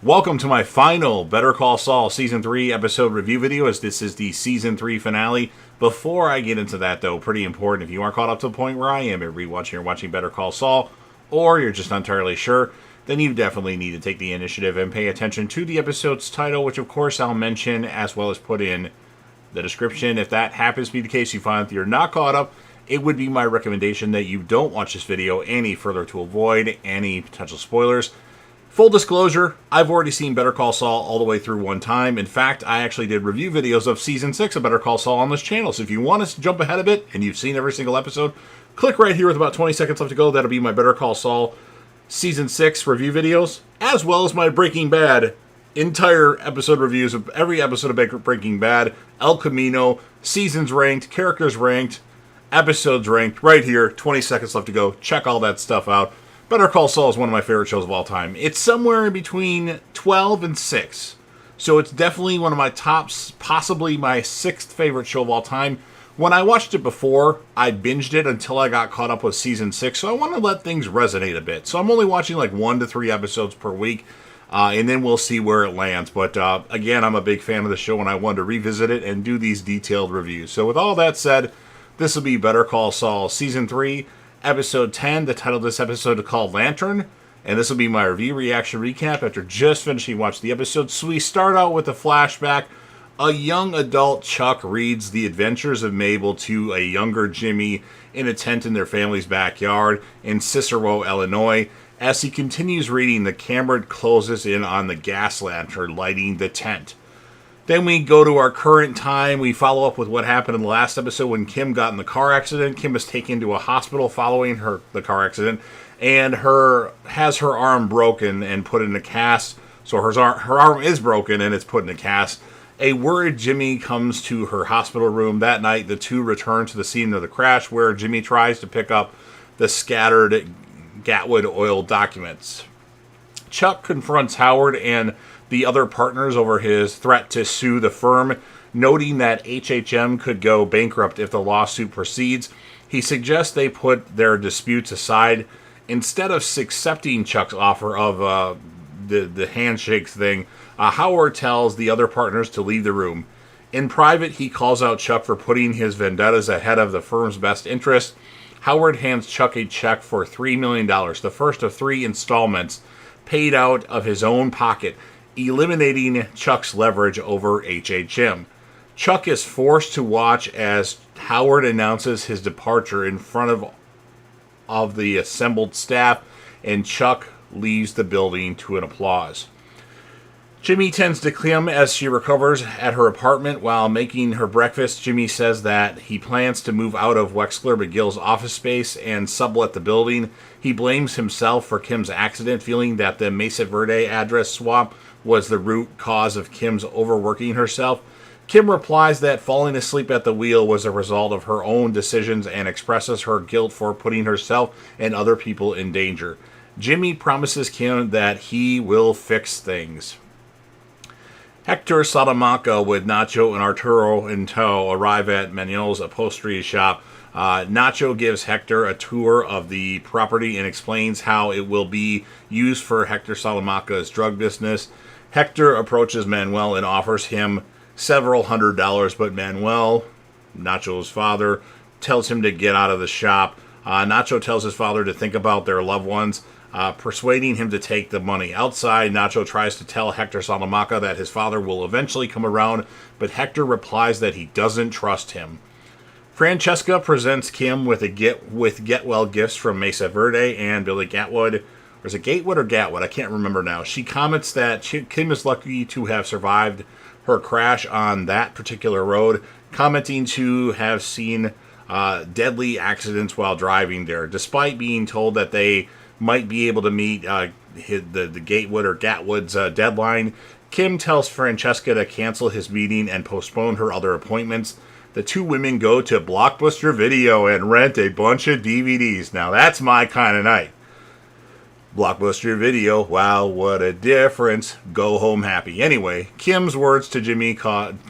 Welcome to my final Better Call Saul Season 3 episode review video, as this is the Season 3 finale. Before I get into that, though, pretty important, if you aren't caught up to the point where I am at rewatching or watching Better Call Saul, or you're just not entirely sure, then you definitely need to take the initiative and pay attention to the episode's title, which of course I'll mention as well as put in the description. If that happens to be the case, you find that you're not caught up, it would be my recommendation that you don't watch this video any further to avoid any potential spoilers. Full disclosure, I've already seen Better Call Saul all the way through one time. In fact, I actually did review videos of Season 6 of Better Call Saul on this channel. So if you want to jump ahead a bit and you've seen every single episode, click right here with about 20 seconds left to go. That'll be my Better Call Saul Season 6 review videos, as well as my Breaking Bad entire episode reviews of every episode of Breaking Bad, El Camino, seasons ranked, characters ranked, episodes ranked, right here. 20 seconds left to go. Check all that stuff out. Better Call Saul is one of my favorite shows of all time. It's somewhere in between 12 and 6. So it's definitely one of my tops, possibly my 6th favorite show of all time. When I watched it before, I binged it until I got caught up with Season 6, so I want to let things resonate a bit. So I'm only watching like 1 to 3 episodes per week, and then we'll see where it lands. But again, I'm a big fan of the show, and I wanted to revisit it and do these detailed reviews. So with all that said, this will be Better Call Saul Season 3, Episode 10. The title of this episode is called Lantern, and this will be my review reaction recap after just finishing watching the episode. So we start out with a flashback. A young adult Chuck reads the adventures of Mabel to a younger Jimmy in a tent in their family's backyard in Cicero, Illinois. As he continues reading, the camera closes in on the gas lantern lighting the tent. Then we go to our current time. We follow up with what happened in the last episode when Kim got in the car accident. Kim is taken to a hospital following the car accident, and has her arm broken and put in a cast. So her arm is broken and it's put in a cast. A worried Jimmy comes to her hospital room. That night, the two return to the scene of the crash, where Jimmy tries to pick up the scattered Gatwood oil documents. Chuck confronts Howard and the other partners over his threat to sue the firm, noting that HHM could go bankrupt if the lawsuit proceeds. He suggests they put their disputes aside. Instead of accepting Chuck's offer of the handshakes thing, Howard tells the other partners to leave the room. In private, he calls out Chuck for putting his vendettas ahead of the firm's best interest. Howard hands Chuck a check for $3 million, the first of 3 installments, paid out of his own pocket, eliminating Chuck's leverage over HHM. Chuck is forced to watch as Howard announces his departure in front of the assembled staff, and Chuck leaves the building to an applause. Jimmy tends to Kim as she recovers at her apartment. While making her breakfast, Jimmy says that he plans to move out of Wexler McGill's office space and sublet the building. He blames himself for Kim's accident, feeling that the Mesa Verde address swap was the root cause of Kim's overworking herself. Kim replies that falling asleep at the wheel was a result of her own decisions and expresses her guilt for putting herself and other people in danger. Jimmy promises Kim that he will fix things. Hector Salamanca, with Nacho and Arturo in tow, arrive at Manuel's upholstery shop. Nacho gives Hector a tour of the property and explains how it will be used for Hector Salamanca's drug business. Hector approaches Manuel and offers him several $100s, but Manuel, Nacho's father, tells him to get out of the shop. Nacho tells his father to think about their loved ones, persuading him to take the money. Outside, Nacho tries to tell Hector Salamanca that his father will eventually come around, but Hector replies that he doesn't trust him. Francesca presents Kim with get well gifts from Mesa Verde and Billy Gatwood. Or is it Gatewood or Gatwood? I can't remember now. She comments that Kim is lucky to have survived her crash on that particular road, commenting to have seen deadly accidents while driving there. Despite being told that they might be able to meet the Gatewood or Gatwood's deadline, Kim tells Francesca to cancel his meeting and postpone her other appointments. The two women go to Blockbuster Video and rent a bunch of DVDs. Now that's my kind of night. Blockbuster Video, wow, what a difference. Go home happy. Anyway, Kim's words to Jimmy cause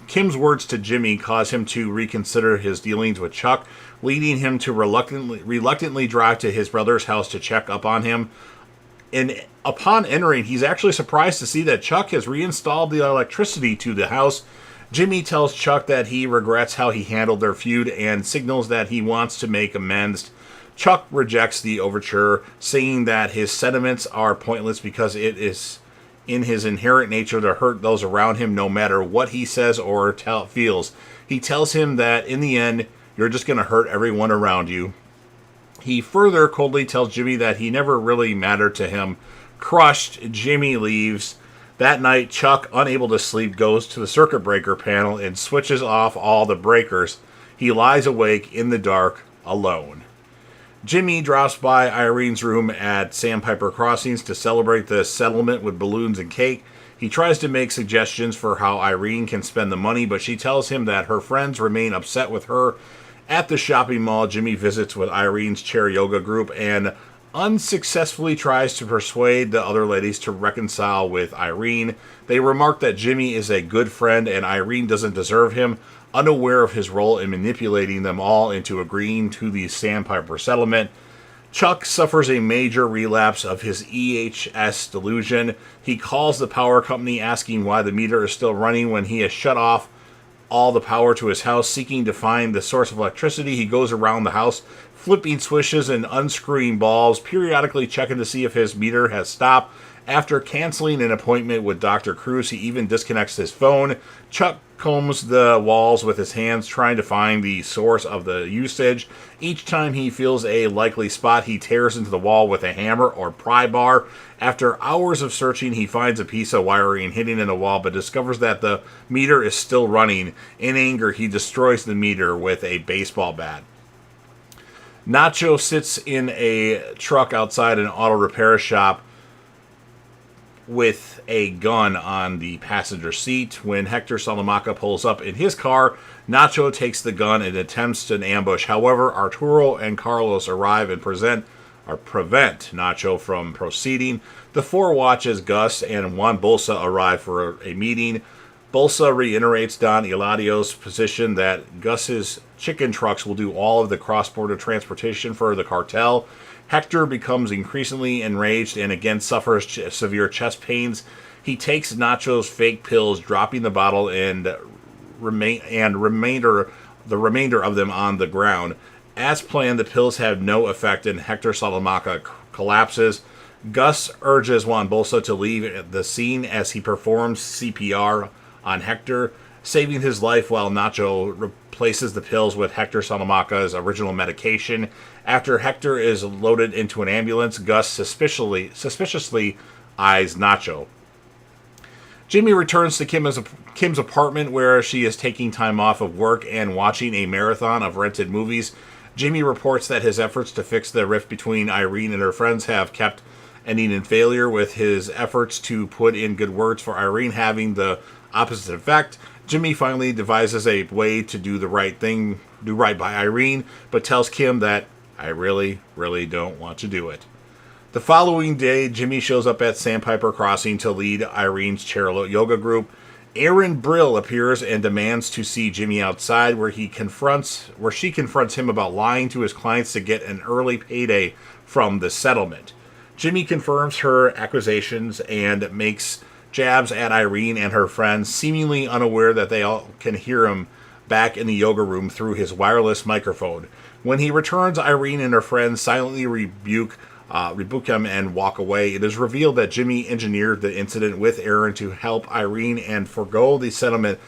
him to reconsider his dealings with Chuck, leading him to reluctantly drive to his brother's house to check up on him. And upon entering, he's actually surprised to see that Chuck has reinstalled the electricity to the house. Jimmy tells Chuck that he regrets how he handled their feud and signals that he wants to make amends. Chuck rejects the overture, saying that his sentiments are pointless because it is in his inherent nature to hurt those around him no matter what he says or feels. He tells him that in the end, you're just going to hurt everyone around you. He further coldly tells Jimmy that he never really mattered to him. Crushed, Jimmy leaves. That night, Chuck, unable to sleep, goes to the circuit breaker panel and switches off all the breakers. He lies awake in the dark, alone. Jimmy drops by Irene's room at Sandpiper Crossings to celebrate the settlement with balloons and cake. He tries to make suggestions for how Irene can spend the money, but she tells him that her friends remain upset with her. At the shopping mall, Jimmy visits with Irene's chair yoga group and unsuccessfully tries to persuade the other ladies to reconcile with Irene. They remark that Jimmy is a good friend and Irene doesn't deserve him, unaware of his role in manipulating them all into agreeing to the Sandpiper settlement. Chuck suffers a major relapse of his EHS delusion. He calls the power company asking why the meter is still running when he has shut off all the power to his house. Seeking to find the source of electricity, he goes around the house, flipping switches and unscrewing bulbs, periodically checking to see if his meter has stopped. After canceling an appointment with Dr. Cruz, he even disconnects his phone. Chuck combs the walls with his hands, trying to find the source of the usage. Each time he feels a likely spot, he tears into the wall with a hammer or pry bar. After hours of searching, he finds a piece of wiring hidden in the wall, but discovers that the meter is still running. In anger, he destroys the meter with a baseball bat. Nacho sits in a truck outside an auto repair shop with a gun on the passenger seat. When Hector Salamanca pulls up in his car, Nacho takes the gun and attempts an ambush. However, Arturo and Carlos arrive and prevent Nacho from proceeding. The four watch as Gus and Juan Bolsa arrive for a meeting. Bolsa reiterates Don Eladio's position that Gus's chicken trucks will do all of the cross-border transportation for the cartel. Hector becomes increasingly enraged and again suffers severe chest pains. He takes Nacho's fake pills, dropping the bottle and the remainder of them on the ground. As planned, the pills have no effect and Hector Salamanca collapses. Gus urges Juan Bolsa to leave the scene as he performs CPR on Hector, saving his life while Nacho replaces the pills with Hector Salamanca's original medication. After Hector is loaded into an ambulance, Gus suspiciously eyes Nacho. Jimmy returns to Kim's apartment where she is taking time off of work and watching a marathon of rented movies. Jimmy reports that his efforts to fix the rift between Irene and her friends have kept ending in failure, with his efforts to put in good words for Irene having the opposite effect. Jimmy finally devises a way to do right by Irene, but tells Kim that I really, really don't want to do it. The following day, Jimmy shows up at Sandpiper Crossing to lead Irene's chair yoga group. Aaron Brill appears and demands to see Jimmy outside, where she confronts him about lying to his clients to get an early payday from the settlement. Jimmy confirms her accusations and makes jabs at Irene and her friends, seemingly unaware that they all can hear him back in the yoga room through his wireless microphone. When he returns, Irene and her friends silently rebuke him and walk away. It is revealed that Jimmy engineered the incident with Aaron to help Irene and forgo the settlement,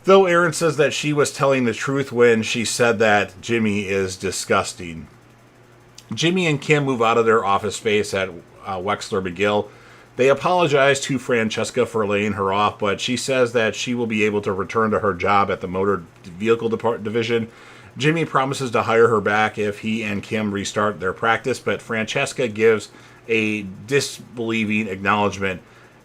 though Aaron says that she was telling the truth when she said that Jimmy is disgusting. Jimmy and Kim move out of their office space at Wexler McGill. They apologize to Francesca for laying her off, but she says that she will be able to return to her job at the motor vehicle division. Jimmy promises to hire her back if he and Kim restart their practice, but Francesca gives a disbelieving acknowledgement.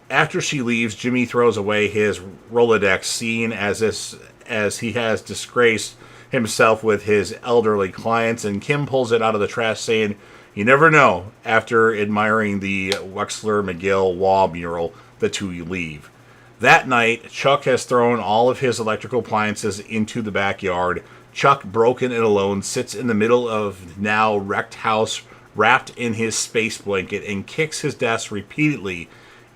After she leaves, Jimmy throws away his Rolodex, seeing as he has disgraced himself with his elderly clients, and Kim pulls it out of the trash, saying, "You never know." After admiring the Wexler McGill wall mural, the two leave. That night, Chuck has thrown all of his electrical appliances into the backyard. Chuck, broken and alone, sits in the middle of now wrecked house, wrapped in his space blanket and kicks his desk repeatedly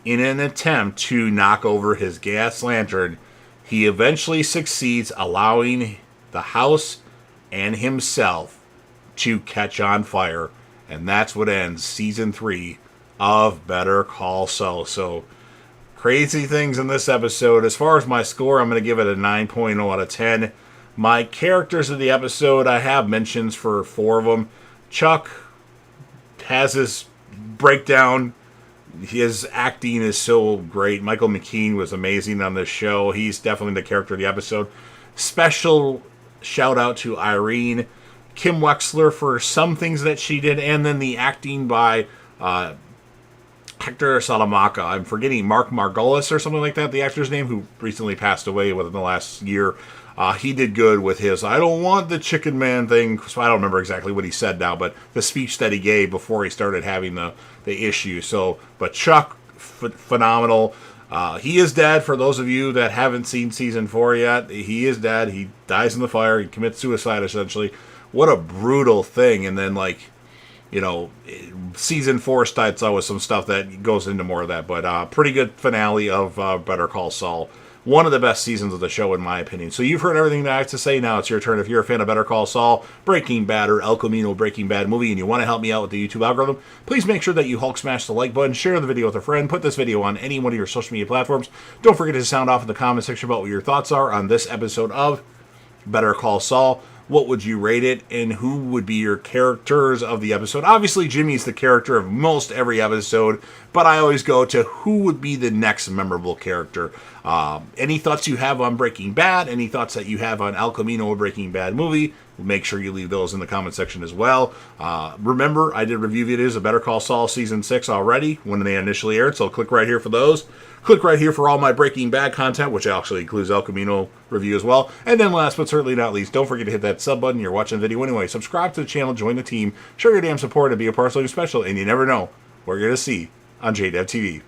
in an attempt to knock over his gas lantern. He eventually succeeds, allowing the house and himself to catch on fire. And that's what ends season 3 of Better Call Saul. So, crazy things in this episode. As far as my score, I'm going to give it a 9.0 out of 10. My characters of the episode, I have mentions for 4 of them. Chuck has his breakdown. His acting is so great. Michael McKean was amazing on this show. He's definitely the character of the episode. Special shout out to Irene, Kim Wexler for some things that she did, and then the acting by Hector Salamanca. I'm forgetting Mark Margolis or something like that, the actor's name, who recently passed away within the last year. He did good with his "I don't want the chicken man" thing. So I don't remember exactly what he said now, but the speech that he gave before he started having the issue. So, but Chuck, phenomenal. He is dead. For those of you that haven't seen season 4 yet, he is dead. He dies in the fire. He commits suicide, essentially. What a brutal thing. And then, like, you know, season 4 starts out with some stuff that goes into more of that. But pretty good finale of Better Call Saul. One of the best seasons of the show, in my opinion. So you've heard everything that I have to say. Now it's your turn. If you're a fan of Better Call Saul, Breaking Bad, or El Camino Breaking Bad movie, and you want to help me out with the YouTube algorithm, please make sure that you Hulk smash the like button, share the video with a friend, put this video on any one of your social media platforms. Don't forget to sound off in the comment section about what your thoughts are on this episode of Better Call Saul. What would you rate it, and who would be your characters of the episode? Obviously, Jimmy's the character of most every episode, but I always go to who would be the next memorable character. Any thoughts you have on Breaking Bad, any thoughts that you have on El Camino Breaking Bad movie, make sure you leave those in the comment section as well. Remember, I did review videos of Better Call Saul Season 6 already when they initially aired, so click right here for those. Click right here for all my Breaking Bad content, which actually includes El Camino review as well. And then last but certainly not least, don't forget to hit that sub button. You're watching the video anyway. Subscribe to the channel, join the team, show your damn support, and be a part of something special. And you never know what you're going to see on JDev TV.